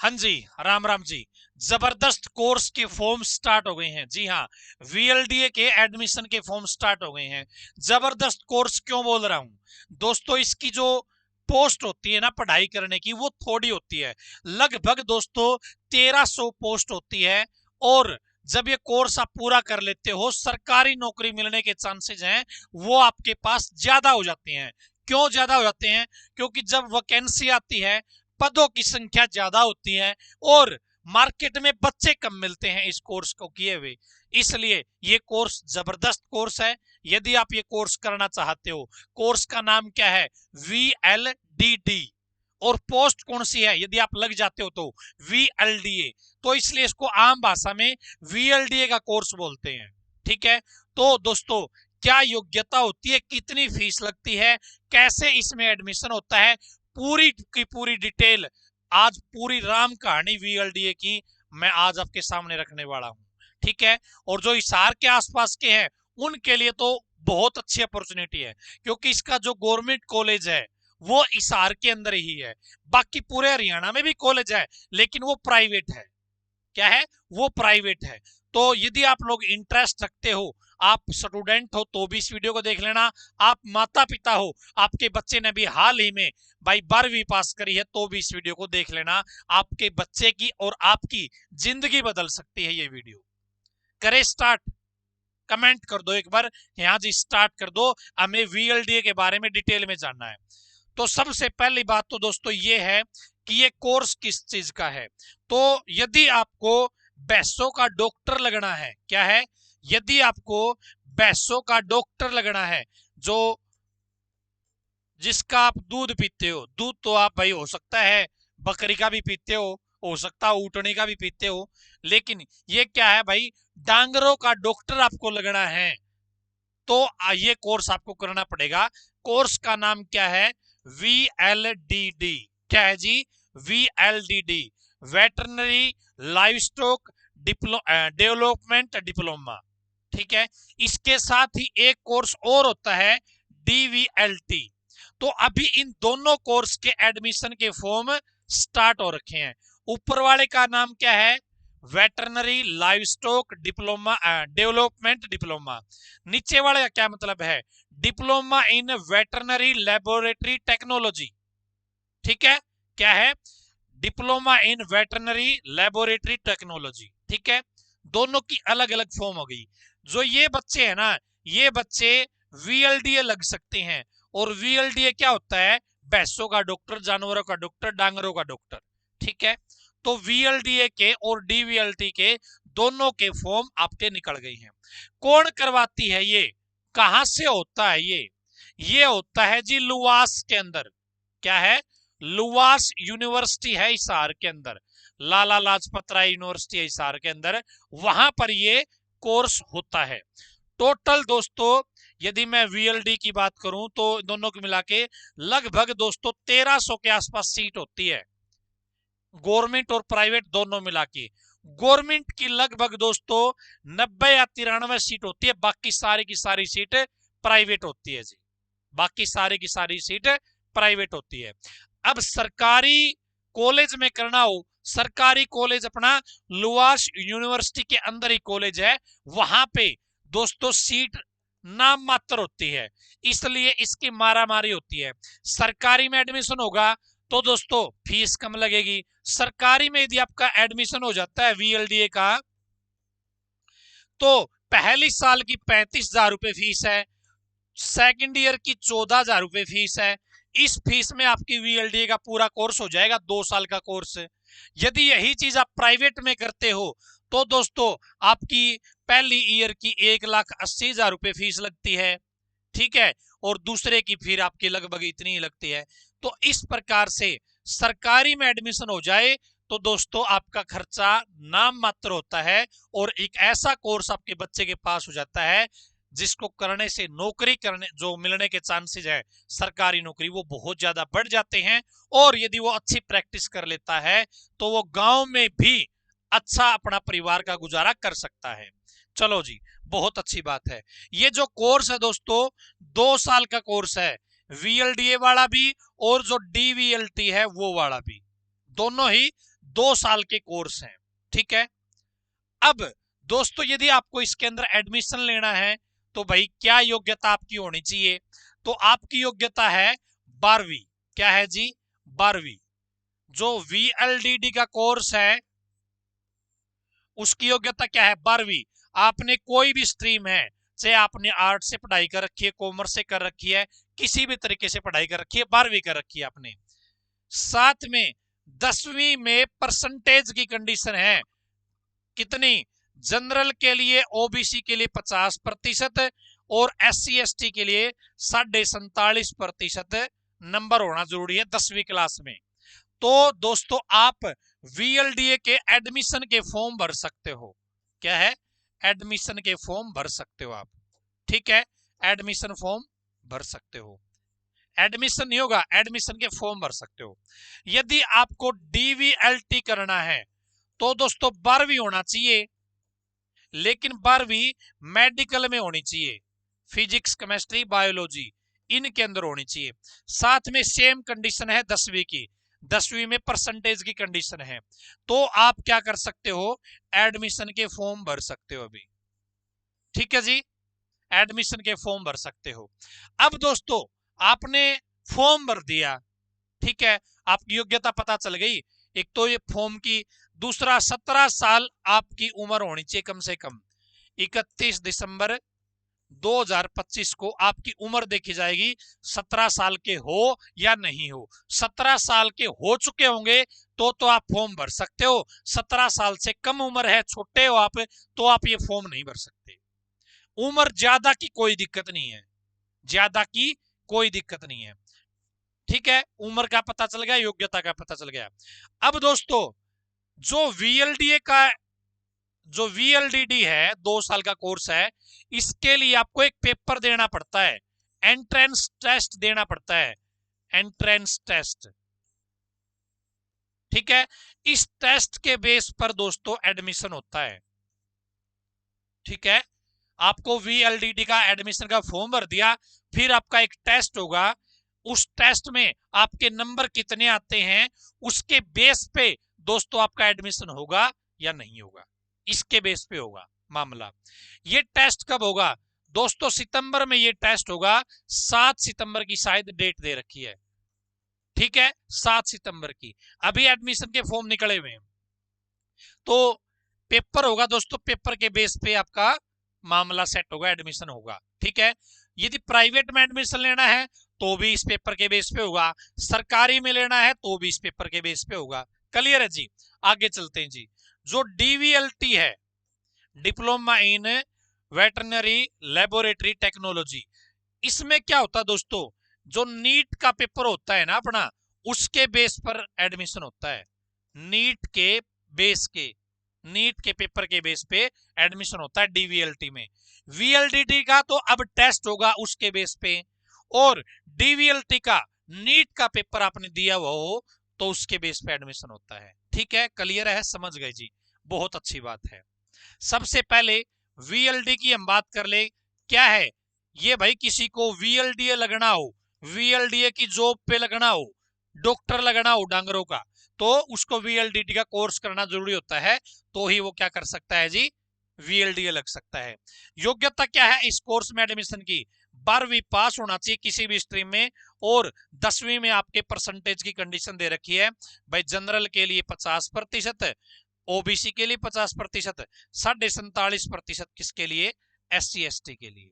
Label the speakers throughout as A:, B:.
A: हाँ जी, राम राम जी। जबरदस्त कोर्स के फॉर्म स्टार्ट हो गए हैं। जी हाँ, वीएलडीए के एडमिशन के फॉर्म स्टार्ट हो गए हैं। जबरदस्त कोर्स क्यों बोल रहा हूं दोस्तों, इसकी जो पोस्ट होती है ना पढ़ाई करने की, वो थोड़ी होती है। लगभग दोस्तों 1300 पोस्ट होती है। और जब ये कोर्स आप पूरा कर लेते हो, सरकारी नौकरी मिलने के चांसेस हैं वो आपके पास ज्यादा हो जाते हैं। क्यों ज्यादा हो जाते हैं? क्योंकि जब वैकेंसी आती है, पदों की संख्या ज्यादा होती है और मार्केट में बच्चे कम मिलते हैं इस कोर्स को किए हुए। इसलिए ये कोर्स जबरदस्त कोर्स है। यदि आप ये कोर्स करना चाहते हो, कोर्स का नाम क्या है? VLDD। और पोस्ट कौन सी है यदि आप लग जाते हो तो? VLDA। तो इसलिए इसको आम भाषा में VLDA का कोर्स बोलते हैं। ठीक है, तो दोस्तों क्या योग्यता होती है, कितनी फीस लगती है, कैसे इसमें एडमिशन होता है, पूरी की पूरी डिटेल आज पूरी राम कहानी VLDA की मैं आज आपके सामने रखने वाला हूं। ठीक है, और जो हिसार के आसपास के हैं उनके लिए तो बहुत अच्छी अपॉर्चुनिटी है, क्योंकि इसका जो गवर्नमेंट कॉलेज है वो हिसार के अंदर ही है। बाकी पूरे हरियाणा में भी कॉलेज है, लेकिन वो प्राइवेट है। क्या है? वो प्राइवेट है। तो यदि आप लोग इंटरेस्ट रखते हो, आप स्टूडेंट हो तो भी इस वीडियो को देख लेना। आप माता पिता हो, आपके बच्चे ने भी हाल ही में भाई 12वीं पास करी है, तो भी इस वीडियो को देख लेना। आपके बच्चे की और आपकी जिंदगी बदल सकती है ये वीडियो। करे स्टार्ट, कमेंट कर दो एक बार, यहां जी स्टार्ट कर दो। हमें VLDA के बारे में डिटेल में जानना है। तो सबसे पहली बात तो दोस्तों ये है कि ये कोर्स किस चीज का है। तो यदि आपको भैंसों का डॉक्टर लगना है, क्या है? यदि आपको भैंसों का डॉक्टर लगना है, जो जिसका आप दूध पीते हो, दूध तो आप भाई हो सकता है बकरी का भी पीते हो सकता है ऊँटने का भी पीते हो, लेकिन ये क्या है भाई, डांगरों का डॉक्टर आपको लगना है तो ये कोर्स आपको करना पड़ेगा। कोर्स का नाम क्या है? VLDD। क्या है जी? VLDD, veterinary live stock development diploma. ठीक है, इसके साथ ही एक कोर्स और होता है DVLT। तो अभी इन दोनों कोर्स के एडमिशन के फॉर्म स्टार्ट हो रखे हैं। ऊपर वाले का नाम क्या है? Veterinary live stock diploma development diploma. नीचे वाले का क्या मतलब है? Diploma in veterinary laboratory technology. ठीक है, क्या है? Diploma in veterinary laboratory technology. ठीक है, दोनों की अलग अलग फॉर्म हो गई। जो ये बच्चे हैं ना, ये बच्चे VLDA लग सकते हैं। और VLDA क्या होता है? भैंसों का डॉक्टर, जानवरों का डॉक्टर, डांगरों का डॉक्टर। ठीक है, तो VLDA के और DVLT के दोनों के फॉर्म आपके निकल गए हैं। कौन करवाती है ये? कहां से होता है ये होता है जी लुवास के अंदर। क्या है? लुवास यूनिवर्सिटी है हिसार के अंदर, लाला लाजपत राय यूनिवर्सिटी है हिसार के अंदर, वहां पर ये कोर्स होता है। टोटल दोस्तों यदि मैं VLD की बात करूं तो दोनों को मिला के लगभग दोस्तों 1300 के आसपास सीट होती है, गवर्नमेंट और प्राइवेट दोनों मिला के। गवर्नमेंट की लगभग दोस्तों 90 या 93 सीट होती है, बाकी सारी की सारी सीट प्राइवेट होती है जी। बाकी सारी की सारी सीट प्राइवेट होती है। अब सरकारी कॉलेज में करना हो, सरकारी कॉलेज अपना लुवास यूनिवर्सिटी के अंदर ही कॉलेज है, वहां पे दोस्तों सीट नाम मात्र होती है, इसलिए इसकी मारामारी होती है। सरकारी में एडमिशन होगा तो दोस्तों फीस कम लगेगी। सरकारी में यदि आपका एडमिशन हो जाता है VLDA का, तो पहली साल की 35,000 रुपए फीस है, सेकंड ईयर की 14,000 रुपए फीस है। इस फीस में आपकी VLDA का पूरा कोर्स हो जाएगा, 2 साल का कोर्स। यदि यही चीज आप प्राइवेट में करते हो तो दोस्तों आपकी पहली ईयर की 1,80,000 रुपए फीस लगती है। ठीक है, और दूसरे की फिर आपकी लगभग इतनी ही लगती है। तो इस प्रकार से सरकारी में एडमिशन हो जाए तो दोस्तों आपका खर्चा नाम मात्र होता है, और एक ऐसा कोर्स आपके बच्चे के पास हो जाता है जिसको करने से नौकरी करने जो मिलने के चांसेस है, सरकारी नौकरी, वो बहुत ज्यादा बढ़ जाते हैं। और यदि वो अच्छी प्रैक्टिस कर लेता है तो वो गांव में भी अच्छा अपना परिवार का गुजारा कर सकता है। चलो जी, बहुत अच्छी बात है। ये जो कोर्स है दोस्तों 2 साल का कोर्स है, VLDA वाला भी और जो DVLT है वो वाला भी, दोनों ही 2 साल के कोर्स हैं। ठीक है, अब दोस्तों यदि आपको इसके अंदर एडमिशन लेना है तो भाई क्या योग्यता आपकी होनी चाहिए? तो आपकी योग्यता है 12वीं। क्या है जी? 12वीं। जो VLDD का कोर्स है उसकी योग्यता क्या है? 12वीं। आपने कोई भी स्ट्रीम है, चाहे आपने आर्ट से पढ़ाई कर रखी है, कॉमर्स से कर रखी है, किसी भी तरीके से पढ़ाई कर रखी है, 12वीं कर रखी है आपने। साथ में 10वीं में परसेंटेज की कंडीशन है कितनी? जनरल के लिए, ओबीसी के लिए 50% और SC ST के लिए 47.5% नंबर होना जरूरी है 10वीं क्लास में। तो दोस्तों आप VLDA के एडमिशन के फॉर्म भर सकते हो। क्या है? एडमिशन के फॉर्म भर सकते हो आप। ठीक है, एडमिशन फॉर्म भर सकते हो। एडमिशन नहीं होगा, एडमिशन के फॉर्म भर सकते हो। यदि आपको DVLT करना है तो दोस्तों 12वीं होना चाहिए, लेकिन 12वीं मेडिकल में होनी चाहिए, फिजिक्स, केमिस्ट्री, बायोलॉजी इनके अंदर होनी चाहिए। साथ में सेम कंडीशन है 10वीं की, 10वीं में परसेंटेज की कंडीशन है। तो आप क्या कर सकते हो? एडमिशन के फॉर्म भर सकते हो अभी। ठीक है जी, एडमिशन के फॉर्म भर सकते हो। अब दोस्तों आपने फॉर्म भर दिया, ठीक है, आपकी योग्यता पता चल गई। एक तो ये फॉर्म की, दूसरा 17 साल आपकी उम्र होनी चाहिए कम से कम। 31 दिसंबर 2025 को आपकी उम्र देखी जाएगी 17 साल के हो या नहीं हो। 17 साल के हो चुके होंगे तो आप फॉर्म भर सकते हो। 17 साल से कम उम्र है, छोटे हो आप, तो आप ये फॉर्म नहीं भर सकते। उम्र ज्यादा की कोई दिक्कत नहीं है, ज्यादा की कोई दिक्कत नहीं है। ठीक है, उम्र का पता चल गया, योग्यता का पता चल गया। अब दोस्तों जो VLDD है, 2 साल का कोर्स है, इसके लिए आपको एक पेपर देना पड़ता है, एंट्रेंस टेस्ट देना पड़ता है, एंट्रेंस टेस्ट। ठीक है, इस टेस्ट के बेस पर दोस्तों एडमिशन होता है। ठीक है, आपको VLDD का एडमिशन का फॉर्म भर दिया, फिर आपका एक टेस्ट होगा। उस टेस्ट में आपके नंबर कितने आते हैं, उसके बेस पे दोस्तों आपका एडमिशन होगा या नहीं होगा, इसके बेस पे होगा मामला। ये टेस्ट कब होगा दोस्तों? सितंबर में ये टेस्ट होगा, 7 सितंबर की शायद डेट दे रखी है। ठीक है, 7 सितंबर की। अभी एडमिशन के फॉर्म निकले हुए हैं, तो पेपर होगा दोस्तों, पेपर के बेस पे आपका मामला सेट होगा, एडमिशन होगा। ठीक है, यदि प्राइवेट में एडमिशन लेना है तो भी इस पेपर के बेस पे होगा, सरकारी में लेना है तो भी इस पेपर के बेस पे होगा। क्लियर है जी? आगे चलते हैं जी। जो DVLT है, diploma in veterinary laboratory technology, इसमें क्या होता है दोस्तों? जो नीट का पेपर होता है ना अपना, उसके बेस पर एडमिशन होता है। नीट के बेस के, नीट के पेपर के बेस पे एडमिशन होता है DVLT में। VLDD का तो अब टेस्ट होगा उसके बेस पे, और DVLT का नीट का पेपर आपने दिया हुआ हो तो उसके बेस पे एडमिशन होता है। ठीक है, क्लियर है? समझ गए जी, बहुत अच्छी बात है। सबसे पहले VLD की हम बात कर ले। क्या है ये भाई? किसी को VLDA लगना हो, VLDA की जॉब पे लगना हो, डॉक्टर लगना हो डांगरों का, तो उसको VLDD का कोर्स करना जरूरी होता है, तो ही वो क्या कर सकता है जी? VLDA लग सकता है। योग्यता क्या है इस कोर्स में एडमिशन की? 12वीं पास होना चाहिए किसी भी स्ट्रीम में, और 10वीं में आपके परसेंटेज की कंडीशन दे रखी है भाई। जनरल के लिए 50%, ओबीसी के लिए 50%, 47.5% किसके लिए? SC ST के लिए।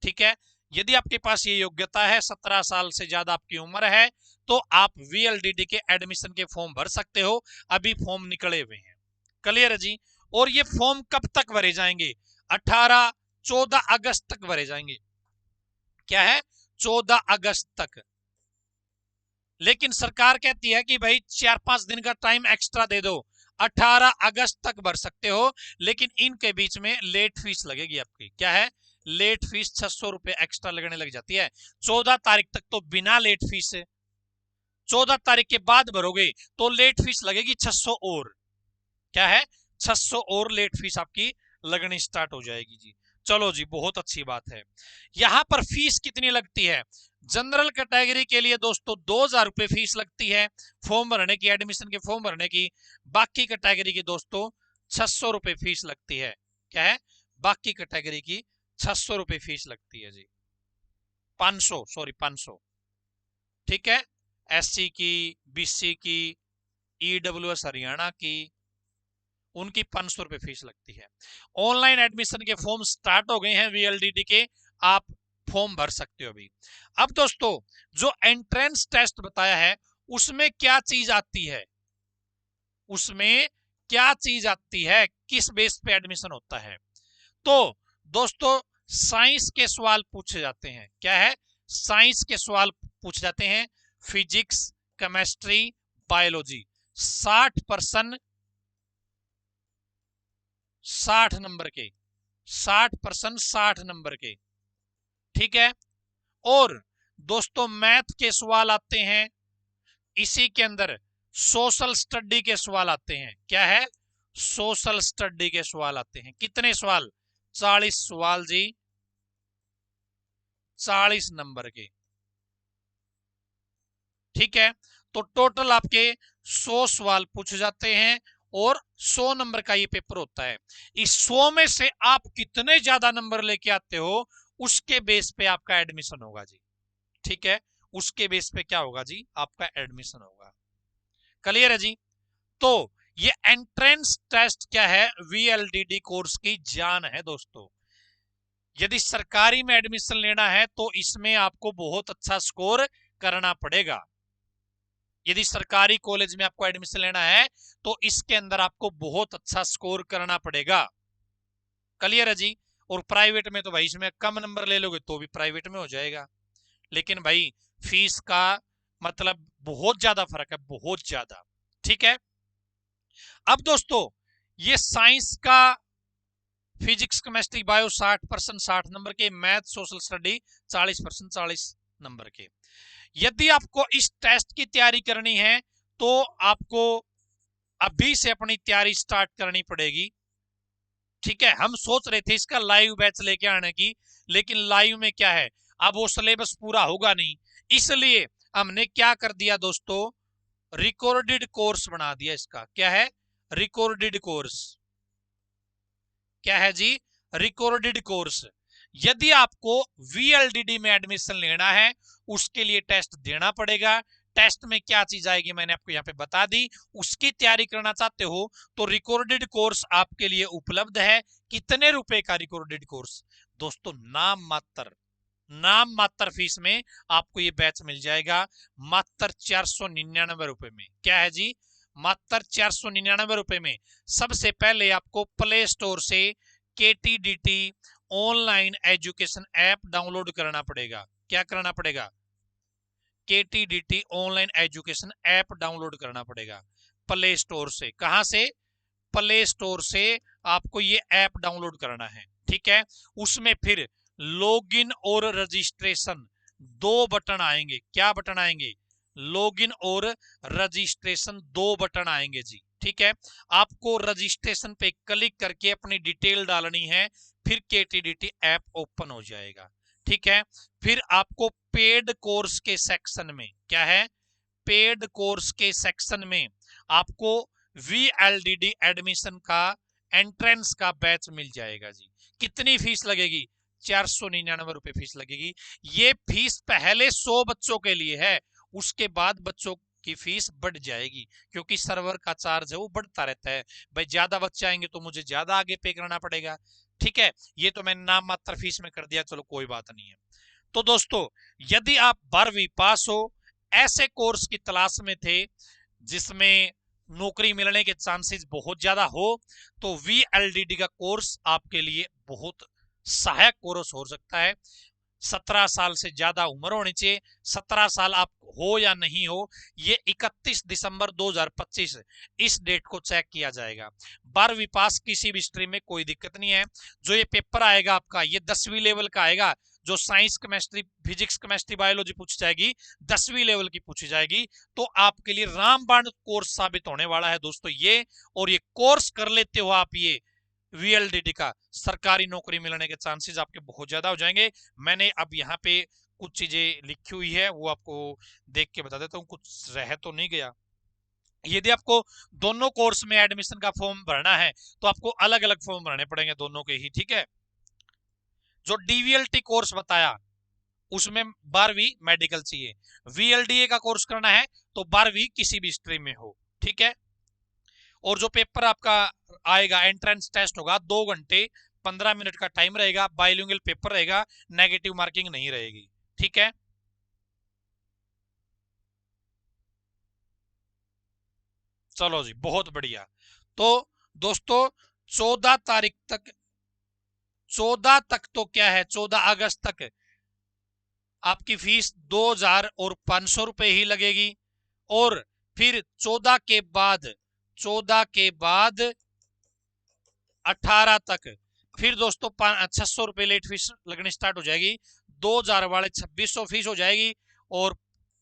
A: ठीक है, यदि आपके पास ये योग्यता है, 17 साल से ज्यादा आपकी उम्र है, तो आप VLDD के एडमिशन के फॉर्म भर सकते हो। अभी फॉर्म निकले हुए हैं। क्लियर है जी? और ये फॉर्म कब तक भरे जाएंगे? 14 अगस्त तक भरे जाएंगे। क्या है? 14 अगस्त तक। लेकिन सरकार कहती है कि भाई 4-5 दिन का टाइम एक्स्ट्रा दे दो, 18 अगस्त तक भर सकते हो, लेकिन इनके बीच में लेट फीस लगेगी आपकी। क्या है? लेट फीस 600 रुपए एक्स्ट्रा लगने लग जाती है। 14 तारीख तक तो बिना लेट फीस से, 14 तारीख के बाद भरोगे तो लेट फीस लगेगी 600 और। क्या है? 600 और लेट फीस आपकी लगनी स्टार्ट हो जाएगी जी। चलो जी, बहुत अच्छी बात है। यहां पर फीस कितनी लगती है? जनरल कैटेगरी के लिए दोस्तों 2000 रुपए फीस लगती है फॉर्म भरने की, एडमिशन के फॉर्म भरने की। बाकी कैटेगरी की दोस्तों 600 रुपए फीस लगती है। क्या है? बाकी कैटेगरी की 600 रुपए फीस लगती है जी। 500, सॉरी 500, ठीक है। एससी की, बीसी की, ईडब्ल्यूएस हरियाणा की, उनकी 500 रुपए फीस लगती है। ऑनलाइन एडमिशन के फॉर्म स्टार्ट हो गए हैं वीएलडीडी के, आप फॉर्म भर सकते हो अभी। अब दोस्तों जो एंट्रेंस टेस्ट बताया है उसमें क्या चीज आती है, उसमें क्या चीज आती है, किस बेस पे एडमिशन होता है? तो दोस्तों साइंस के सवाल पूछे जाते हैं। क्या है? साइंस के सवाल पूछे जाते हैं, फिजिक्स, केमिस्ट्री, बायोलॉजी। 60% 60 नंबर के, 60% 60 नंबर के, ठीक है। और दोस्तों मैथ के सवाल आते हैं, इसी के अंदर सोशल स्टडी के सवाल आते हैं। क्या है? सोशल स्टडी के सवाल आते हैं। कितने सवाल? 40 सवाल जी, 40 नंबर के, ठीक है। तो टोटल आपके 100 सवाल पूछे जाते हैं और 100 नंबर का ये पेपर होता है। इस 100 में से आप कितने ज्यादा नंबर लेके आते हो उसके बेस पे आपका एडमिशन होगा जी, ठीक है। उसके बेस पे क्या होगा जी? आपका एडमिशन होगा। क्लियर है जी? तो ये एंट्रेंस टेस्ट क्या है? वीएलडीडी कोर्स की जान है दोस्तों। यदि सरकारी में एडमिशन लेना है तो इसमें आपको बहुत अच्छा स्कोर करना पड़ेगा। यदि सरकारी कॉलेज में आपको एडमिशन लेना है तो इसके अंदर आपको बहुत अच्छा स्कोर करना पड़ेगा। क्लियर है जी? और प्राइवेट में तो भाई इसमें कम नंबर ले लोगे तो भी प्राइवेट में हो जाएगा, लेकिन भाई फीस का मतलब बहुत ज्यादा फर्क है, बहुत ज्यादा, ठीक है। अब दोस्तों ये साइंस का फिजिक्स, केमिस्ट्री, बायो 60% 60 नंबर के, मैथ, सोशल स्टडी 40% 40 नंबर के। यदि आपको इस टेस्ट की तैयारी करनी है तो आपको अभी से अपनी तैयारी स्टार्ट करनी पड़ेगी, ठीक है। हम सोच रहे थे इसका लाइव बैच लेके आने की, लेकिन लाइव में क्या है, अब वो सिलेबस पूरा होगा नहीं, इसलिए हमने क्या कर दिया दोस्तों, रिकॉर्डेड कोर्स बना दिया इसका। क्या है? Recorded course. क्या है जी? Recorded course. यदि आपको वीएलडीडी में एडमिशन लेना है उसके लिए टेस्ट देना पड़ेगा। टेस्ट में क्या चीज आएगी मैंने आपको यहाँ पे बता दी। उसकी तैयारी करना चाहते हो तो रिकॉर्डेड कोर्स आपके लिए उपलब्ध है। कितने रुपए का रिकॉर्डेड कोर्स? दोस्तों नाम मात्र फीस में आपको ये बैच मिल जाएगा, मात्र 499 रुपए में। क्या है जी? मात्र 499 रुपए में। सबसे पहले आपको प्ले स्टोर से KTDT online education app download करना पड़ेगा। क्या करना पड़ेगा? KTDT online education app download करना पड़ेगा प्ले स्टोर से। कहां से? प्ले स्टोर से आपको ये ऐप डाउनलोड करना है, ठीक है। उसमें फिर लॉगिन और रजिस्ट्रेशन दो बटन आएंगे। क्या बटन आएंगे? लॉगिन और रजिस्ट्रेशन दो बटन आएंगे जी, ठीक है। आपको रजिस्ट्रेशन पे क्लिक करके अपनी डिटेल डालनी है, फिर KTDT ऐप ओपन हो जाएगा, ठीक है। फिर आपको पेड कोर्स के सेक्शन में, क्या है, पेड कोर्स के सेक्शन में आपको VLDD एडमिशन का एंट्रेंस का बैच मिल जाएगा जी। कितनी फीस लगेगी? 499 रुपए फीस लगेगी। ये फीस पहले 100 बच्चों के लिए है, उसके बाद बच्चों की फीस बढ़ जाएगी, क्योंकि सर्वर का चार्ज है वो बढ़ता रहता है। भाई ज्यादा बच्चे आएंगे तो मुझे ज्यादा आगे पे करना पड़ेगा, ठीक है। ये तो मैंने नाम मात्र फीस में कर दिया, चलो कोई बात नहीं है। तो दोस्तों यदि आप 12वीं पास हो, ऐसे कोर्स की तलाश में थे जिसमें नौकरी मिलने के चांसेस बहुत ज्यादा हो, तो VLDD का कोर्स आपके लिए बहुत सहायक कोर्स हो सकता है। 17 साल से ज्यादा उम्र होनी चाहिए। 17 साल आप हो या नहीं हो, ये 31 दिसंबर 2025 इस डेट को चेक किया जाएगा। 12वीं पास किसी भी स्ट्रीम में कोई दिक्कत नहीं है। जो ये पेपर आएगा आपका, ये 10वीं लेवल का आएगा। जो science, chemistry, physics, chemistry, biology पूछी जाएगी 10वीं लेवल की पूछी जाएगी। तो आपके लिए रामबाण कोर्स साबित होने वाला है दोस्तों ये। और ये कोर्स कर लेते हो आप, ये VLDD का, सरकारी नौकरी मिलने के चांसेस आपके बहुत ज्यादा हो जाएंगे। मैंने अब यहाँ पे कुछ चीजें लिखी हुई है वो आपको देख के बता देता हूँ, कुछ रह तो नहीं गया। यदि आपको दोनों कोर्स में एडमिशन का फॉर्म भरना है तो आपको अलग अलग फॉर्म भरने पड़ेंगे दोनों के ही, ठीक है। जो डीवीएलटी कोर्स बताया उसमें 12वीं मेडिकल चाहिए, वीएलडीए का कोर्स करना है तो 12वीं किसी भी स्ट्रीम में हो, ठीक है। और जो पेपर आपका आएगा, एंट्रेंस टेस्ट होगा, 2 घंटे 15 मिनट का टाइम रहेगा, बाइलिंगुअल पेपर रहेगा, नेगेटिव मार्किंग नहीं रहेगी, ठीक है। चलो जी, बहुत बढ़िया। तो दोस्तों 14 तारीख तक, 14 तक तो क्या है, 14 अगस्त तक आपकी फीस 2,500 रुपए ही लगेगी। और फिर 14 के बाद 18 तक फिर दोस्तों 600 रुपए लेट फीस लगनी स्टार्ट हो जाएगी। 2,000 वाले 2600 फीस हो जाएगी और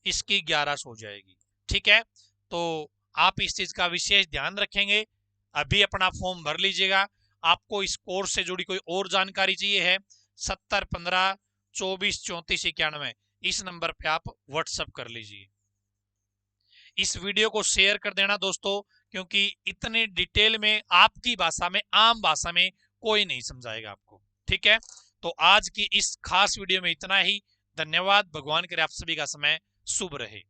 A: इसकी 1100 हो जाएगी, ठीक है। तो आप इस चीज का विशेष ध्यान रखेंगे, अभी अपना फॉर्म भर लीजिएगा। आपको इस कोर्स से जुड़ी कोई और जानकारी चाहिए है, 7015 24 34 91 इस नंबर पे आप व्हाट्सएप कर लीजिए। इस वीडियो को शेयर कर देना दोस्तों, क्योंकि इतने डिटेल में आपकी भाषा में, आम भाषा में कोई नहीं समझाएगा आपको, ठीक है। तो आज की इस खास वीडियो में इतना ही। धन्यवाद। भगवान करे आप सभी का समय शुभ रहे।